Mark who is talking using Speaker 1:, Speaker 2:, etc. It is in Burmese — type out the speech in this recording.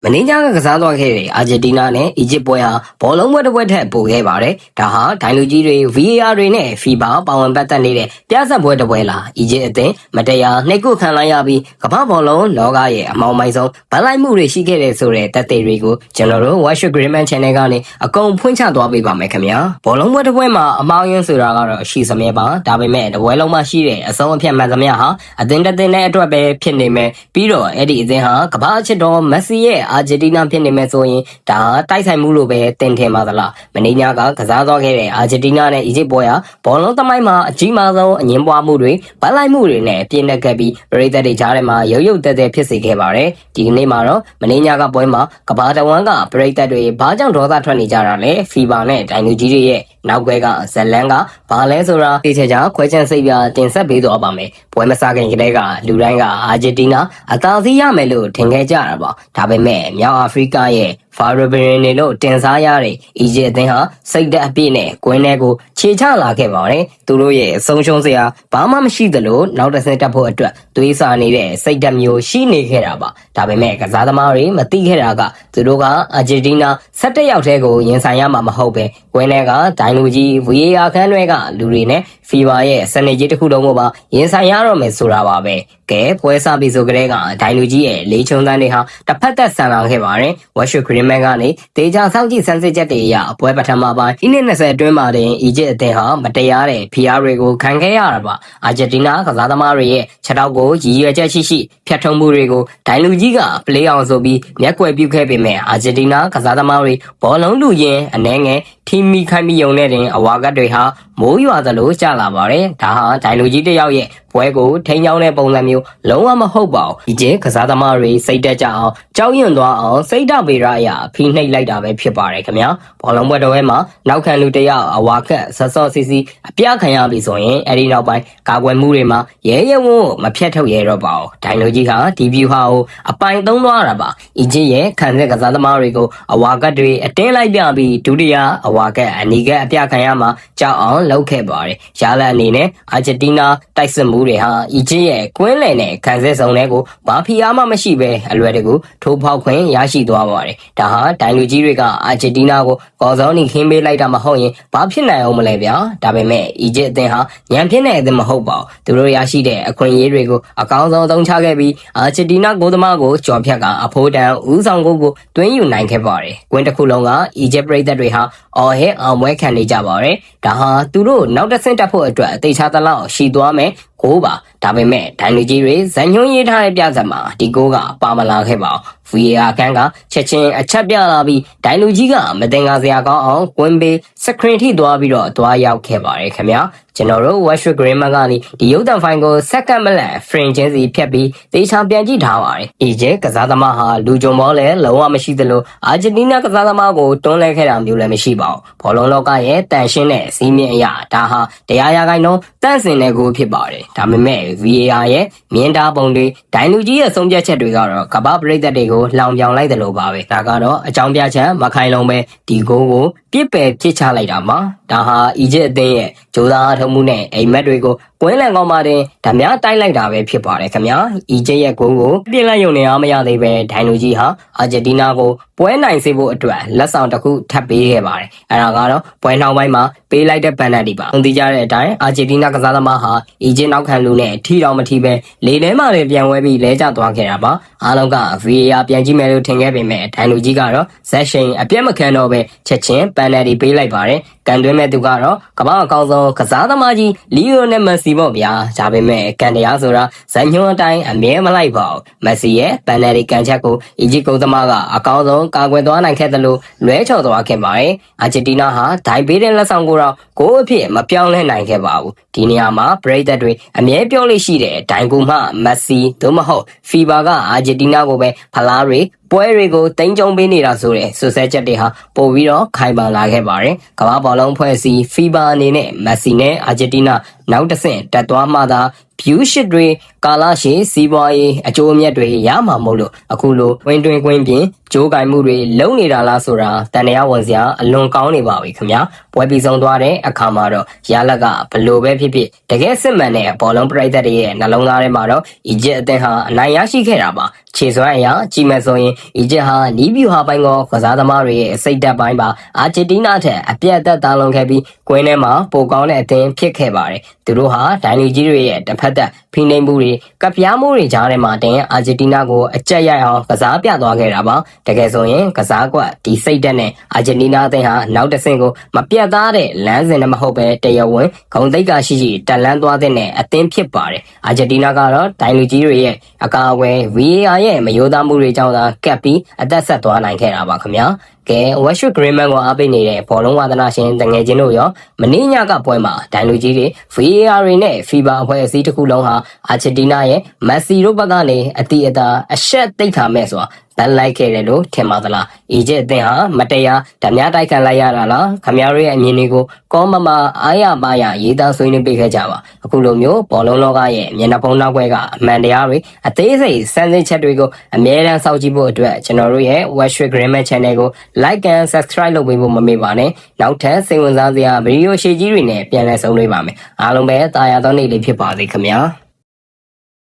Speaker 1: မင်းညာကစားသွားခဲ့တဲ့အာဂျင်တီးနားနဲ့အီဂျစ်ပွဲဟာဘောလုံးပွဲတစ်ပွဲထက်ပိုခဲ့ပါတယ်။ဒါဟာဒိုင်လူကြီးတွေ VAR တွေနဲ့ FIFA ပါဝင်ပတ်သက်နေတဲ့ပြဿနာပွဲတစ်ပွဲလား။အီဂျစ်အသင်းမတရားနှိပ်ကွပ်ခံလိုက်ရပြီးကမ္ဘာဘောလုံးလောကရဲ့အမောင်မိုင်းဆုံးဗန်လိုက်မှုတွေရှိခဲ့တဲ့ဆိုတဲ့သက်သေတွေကိုကျွန်တော်တို့ Watch Agreement Channel ကနေအကုန်ဖွင့်ချသွားပေးပါမယ်ခင်ဗျာ။ဘောလုံးပွဲတစ်ပွဲမှာအမောင်ရင်းဆိုတာကတော့အရှိစမြဲပါ။ဒါပေမဲ့တစ်ပွဲလုံးမှာရှိတဲ့အဆုံးအဖြတ်မှန်သမျှဟာအသင်းတစ်သင်းနဲ့အတွက်ပဲဖြစ်နေမယ်။ပြီးတော့အဲ့ဒီအသင်းဟာကမ္ဘာချစ်တော်မက်ဆီရဲ့အာဂျင်တီးနားဖြစ်နေမယ်ဆိုရင်ဒါတိုက်ဆိုင်မှုလို့ပဲတင်ထင်ပါသလားမင်းညာကစားသွားခဲ့တဲ့အာဂျင်တီးနားနဲ့အီဂျစ်ပွဲဟာဘောလုံးသမိုင်းမှာအကြီးမားဆုံးအငင်းပွားမှုတွေဗန်လိုက်မှုတွေနဲ့ပြည့်နှက်ခဲ့ပြီးပရိသတ်တွေကြားထဲမှာရုပ်ရုပ်သဲသဲဖြစ်စေခဲ့ပါတယ်ဒီကနေ့မှာတော့မင်းညာကပွဲမှာကဘာတဝမ်းကပရိသတ်တွေဘာကြောင့်ဒေါသထွက်နေကြတာလဲဖီဘာနဲ့ဒိုင်လူကြီးတွေရဲ့နောက်ကွဲကဇလန်းကဘာလဲဆိုတာသိချင်ကြခွဲချမ်းစိတ်ပြတင်ဆက်ပေးသွားပါမယ်ပွဲမစားခင်ကတည်းကလူတိုင်းကအာဂျင်တီးနားအသာစီးရမယ်လို့ထင်ခဲ့ကြတာပါဒါပေမဲ့မြောက်အာဖရိကရဲ့ဖာရဘရင်တွေလို့တင်စားရတဲ့အီဂျစ်အသင်းဟာစိတ်ဓာတ်အပြည့်နဲ့ကွင်းထဲကိုခြေချလာခဲ့ပါတယ်သူတို့ရဲ့ဆုံးရှုံးစရာဘာမှမရှိသလိုနောက်တစ်ဆင့်တက်ဖို့အတွက်သွေးစာနေတဲ့စိတ်ဓာတ်မျိုးရှိနေခဲ့တာပါဒါပေမဲ့ကစားသမားတွေမသိခဲ့တာကသူတို့ကအာဂျင်တီးနား17ယောက်တည်းကိုရင်ဆိုင်ရမှာမဟုတ်ပဲကွင်းထဲကဒိုင်လူကြီး VAR ခန်းတွေကလူတွေနဲ့ဖီဘာရဲ့စနေကြီးတစ်ခုလုံးကိုပါရင်ဆိုင်ရတော့မယ်ဆိုတာပါပဲကဲပွဲစားပြီဆိုကြတဲ့ကဒိုင်လူကြီးရဲ့လေးချုံတန်းတွေဟာတစ်ဖက်သက်ဆန်လာခဲ့ပါတယ် Watch Agreement ကနေဒေဂျာစောင့်ကြည့်စမ်းစစ်ချက်တွေအရပွဲပထမပိုင်းအနည်း20အတွင်းမှာတင်အီဂျစ်အသင်းဟာမတရားတဲ့ PR တွေကိုခံခဲ့ရတာပါအာဂျင်တီးနားကစားသမားတွေရဲ့ချက်တောက်ကိုရည်ရွယ်ချက်ရှိဖြတ်ထုံးမှုတွေကိုဒိုင်လူကြီးကပလေးအောင်ဆိုပြီးမျက်ကွယ်ပြုခဲ့ပေမဲ့အာဂျင်တီးနားကစားသမားတွေဘောလုံးလူရင်းအနှဲငယ်ထီမီခိုင်မီယုံနဲ့တင်အဝါကတ်တွေဟာမိုးရွာသလိုကျလာပါတယ်ဒါဟာဒိုင်လူကြီးတစ်ယောက်ရဲ့ပွဲကိုထိန်းချောင်းတဲ့ပုံစံမျိုးလုံးဝမဟုတ်ပါဘူးဒီကျကစားသမားတွေစိတ်တက်ကြအောင်ကြောက်ရွံ့သွားအောင်စိတ်ဓာတ်ပေရအရာဖိနှိပ်လိုက်တာပဲဖြစ်ပါတယ်ခင်ဗျာဘောလုံးပွဲတော်ဝဲမှာနောက်ခံလူတစ်ယောက်အဝါကတ်ဆော့ဆော့စီစီအပြခံရပြီဆိုရင်အဲ့ဒီနောက်ပိုင်းကာကွယ်မှုတွေမှာရဲရဲဝံ့မဖြတ်ထုတ်ရဲတော့ပါဘူးဒိုင်လူကြီးဟာဒီဗျူဟာကိုအပိုင်သုံးသွားတာပါအီဂျစ်ရဲ့ခံစစ်ကစားသမားတွေကိုအဝါကတ်တွေအတင်းလိုက်ပြပြီးဒုတိယအဝါကတ်အနီကအပြခံရမှာကြောက်အောင်လုပ်ခဲ့ပါတယ်ရလအနေနဲ့အာဂျင်တီးနားတိုက်စစ်မှုတွေဟာအီဂျစ်ရဲ့ကွင်းလယ်နဲ့ခံစစ်ဆောင်တွေကိုဘာဖီအားမှမရှိပဲအလွယ်တကူထိုးဖောက်ခွင့်ရရှိသွားပါတယ်ဒါဟာဒိုင်လူကြီးတွေကအာဂျင်တီးနားကိုကော်စောနီခင်းပေးလိုက်တာမဟုတ်ရင်ဘာဖြစ်နိုင်အောင်မလဲဗျာဒါပေမဲ့အီဂျစ်အသင်းဟာညံဖြစ်နေတဲ့အသင်းမဟုတ်ပါဘူးသူတို့ရရှိတဲ့အခွင့်အရေးတွေကိုအကောင်းဆုံးအသုံးချခဲ့ပြီးအာဂျင်တီးနားဂိုးသမားကိုကြော်ဖြတ်ကအဖိုးတန်ဦးဆောင်ကိုတွင်းယူနိုင်ခဲ့ပါတယ်ကွင်းတစ်ခုလုံးကအီဂျစ်ပရိသတ်တွေဟာအော်ဟဲအောင်ပွဲခံနေကြပါတယ်ဒါဟာသူတို့နောက်တစ်ဆင့်တက်ဖို့အတွက်အသေးချာသလောက်ရှိသွားမယ်ကိုပါဒါပေမဲ့ဒိုင်လူကြီးတွေဇန်ညွှန်းရေးထားတဲ့ပြဿနာဒီကိုကပါမလာခဲ့ပါဘူး VAR ခန်းကချက်ချင်းအချက်ပြလာပြီးဒိုင်လူကြီးကမတင်ကားစရာကောင်းအောင်ကွင်းပေးစခရင်ထိသွားပြီးတော့သွားရောက်ခဲ့ပါတယ်ခင်ဗျာကျွန်တော်တို့ Watch Agreement ကနေဒီရုပ်သံဖိုင်ကိုစက္ကန့်မလန် frame ချင်းစီဖြတ်ပြီးသေချာပြန်ကြည့်ထားပါတယ်အီဂျစ်ကစားသမားဟာလူကြုံမောလည်းလုံးဝမရှိသလိုအာဂျင်တီးနားကစားသမားကိုတွန်းလှဲခဲ့တာမျိုးလည်းမရှိပါဘူးဘောလုံးလောကရဲ့တန်ရှင်းတဲ့စီးမြင့်အရာဒါဟာတရားရဂိုင်းလုံးတန့်စင်တဲ့ကိုဖြစ်ပါတယ်ဒါပေမဲ့ VAR ရဲ့မြင်းတားပုံတွေဒိုင်လူကြီးရဲ့ဆုံးဖြတ်ချက်တွေကတော့ကမ္ဘာပရိသတ်တွေကိုလှောင်ပြောင်လိုက်တယ်လို့ပါပဲဒါကတော့အကြောင်းပြချက်မခိုင်လုံပဲဒီကိုပြစ်ပယ်ဖြစ်ချလိုက်တာမှာဒါဟာအီဂျစ်အသင်းရဲ့ဂျိုးသားထုံးမှုနဲ့အိမ်မက်တွေကိုကွင်းလန်ကောင်းမှတင်ဓမြတိုက်လိုက်တာပဲဖြစ်ပါတယ်ခင်ဗျာအီဂျစ်ရဲ့ဂိုးကိုပြစ်လိုက်ရုံနဲ့အားမရသေးပဲဒိုင်လူကြီးဟာအာဂျင်တီးနားကိုပွဲနိုင်စေဖို့အတွက်လက်ဆောင်တစ်ခုထပ်ပေးခဲ့ပါတယ်အဲ့ဒါကတော့ပွဲနှောင်းပိုင်းမှာပေးလိုက်တဲ့ပန်နက်တီပါသိကြတဲ့အတိုင်းအာဂျင်တီးနားကစားသမားဟာအီဂျစ်နောက်ခံလူနဲ့ထီတော်မထီပဲလေထဲမှာလည်းပြန်ဝဲပြီးလဲကျသွားခဲ့တာပါအားလုံးက VAR ပြန်ကြည့်မယ်လို့ထင်ခဲ့ပေမဲ့ဒိုင်လူကြီးကတော့ဇက်ရှိန်အပြတ်မခံတော့ပဲချက်ချင်းပန်နက်တီပေးလိုက်ပါတယ်ကန်တွင်းမဲ့သူကတော့ကမ္ဘာအကောင်းဆုံးကစားသမားကြီးလီယိုနယ်မက်ဆီပေါ့ဗျာဒါပေမဲ့ကန်တရားဆိုတာဇန်ညွှန်းအတိုင်းအမြဲမလိုက်ပါဘူးမက်ဆီရဲ့ပန်နယ်တီကန်ချက်ကိုအီဂျစ်ကုန်းသမားကအကောင်းဆုံးကာကွယ်သွားနိုင်ခဲ့တယ်လို့လွဲချော်သွားခဲ့ပါတယ်အာဂျင်တီးနားဟာဒိုင်ပေးတဲ့လက်ဆောင်ကိုတော့ဂိုးအဖြစ်မပြောင်းလဲနိုင်ခဲ့ပါဘူးဒီနေရာမှာပရိသတ်တွေအမြဲပြောလို့ရှိတဲ့ဒိုင်ကူမှမက်ဆီသို့မဟုတ်ဖီဘာကအာဂျင်တီးနားကိုပဲဖလားတွေပွဲတွေကိုတင်ကြုံပေးနေတာဆိုတဲ့ဆွဆဲချက်တွေဟာပို့ပြီးတော့ခိုင်မာလာခဲ့ပါတယ်ကမ္ဘာဘောလုံးဖွဲ့စည်း FIBA အနေနဲ့မက်ဆီနဲ့အာဂျင်တီးနား နောက်တစ်ဆင့်တက်သွားမှသာview shit တွေကာလရှည်စီးပွားရေးအကျိုးအမြတ်တွေရမှာမို့လို့အခုလိုဝင်တွင်ကွင်းပြင်ကြိုးကင်မှုတွေလုံနေတာလားဆိုတာတန်တရားဝင်စရာအလွန်ကောင်းနေပါပြီခင်ဗျာပွဲပြီးဆုံးသွားတဲ့အခါမှာတော့ရလက်ကဘလို့ပဲဖြစ်ဖြစ်တကယ်စစ်မှန်တဲ့ဘောလုံးပရိသတ်တွေရဲ့နှလုံးသားထဲမှာတော့အီဂျစ်အသင်းဟာအနိုင်ရရှိခဲ့တာပါခြေစွမ်းအရာကြီးမဲ့ဆိုရင်အီဂျစ်ဟာနီးဗျူဟာပိုင်းကစားသမားတွေရဲ့စိတ်ဓာတ်ပိုင်းပါအာဂျင်တီးနားထက်အပြတ်အသတ်တာလွန်ခဲ့ပြီးကွင်းထဲမှာပိုကောင်းတဲ့အသင်းဖြစ်ခဲ့ပါတယ်သူတို့ဟာဒိုင်လူကြီးတွေရဲ့တစ်ဖက်သက်ဖိနှိပ်မှုတွေကပြားမှုတွေကြားထဲမှာတင်အာဂျင်တီးနားကိုအကြက်ရိုက်အောင်ကစားပြသွားခဲ့တာပါတကယ်ဆိုရင်ကစားကွက်ဒီစိတ်ဓာတ်နဲ့အာဂျင်တီးနားအသင်းဟာနောက်တစ်ဆင့်ကိုမပြတ်သားတဲ့လမ်းစဉ်နဲ့မဟုတ်ပဲတရားဝင်ဂုဏ်သိက္ခာရှိရှိတက်လန်းသွားတဲ့အသင်းဖြစ်ပါတယ်အာဂျင်တီးနားကတော့ဒိုင်လူကြီးတွေရဲ့အကာအကွယ် VAR ရဲ့မရိုးသားမှုတွေကြောင့်သာကပ်ပြီးအသက်ဆက်သွားနိုင်ခဲ့တာပါခင်ဗျာကဲ Westwood Greenman ကိုအားပေးနေတဲ့ဘောလုံးဝါသနာရှင်တငယ်ချင်းတို့ရောမင်းညကပွဲမှာဒိုင်လူကြီးတွေ VAR တွေနဲ့ FIBA အဖွဲ့အစည်းတစ်ခုလုံးဟာအာဂျင်တီးနားရဲ့မက်ဆီတို့ဘက်ကနေအတီအတာအရှက်သိက္ခာမဲ့စွာတန်လိုက်ခဲ့တယ်လို့ထင်ပါသလားအီဂျစ်အသင်းဟာမတရားဓမြတိုက်ခံလိုက်ရတာလားခမရတို့ရဲ့အမြင်တွေကိုကောမမအားရပါရရေးသားဆွေးနွေးပေးခဲ့ကြပါအခုလိုမျိုးဘောလုံးလောကရဲ့မျက်နှာပုံနောက်ွယ်ကအမှန်တရားတွေအသေးစိတ်စမ်းစစ်ချက်တွေကိုအမြဲတမ်းစောင့်ကြည့်ဖို့အတွက်ကျွန်တော်တို့ရဲ့ Westwood Greenman Channel ကို Like and Subscribe လုပ်ပေးဖို့မမေ့ပါနဲ့နောက်ထပ်စိတ်ဝင်စားစရာဗီဒီယိုရှည်ကြီးတွေနဲ့ပြန်လည်ဆုံတွေ့ပါမယ်အားလုံးပဲတာယာသောနေ့လေးဖြစ်ပါစေခင်ဗျာ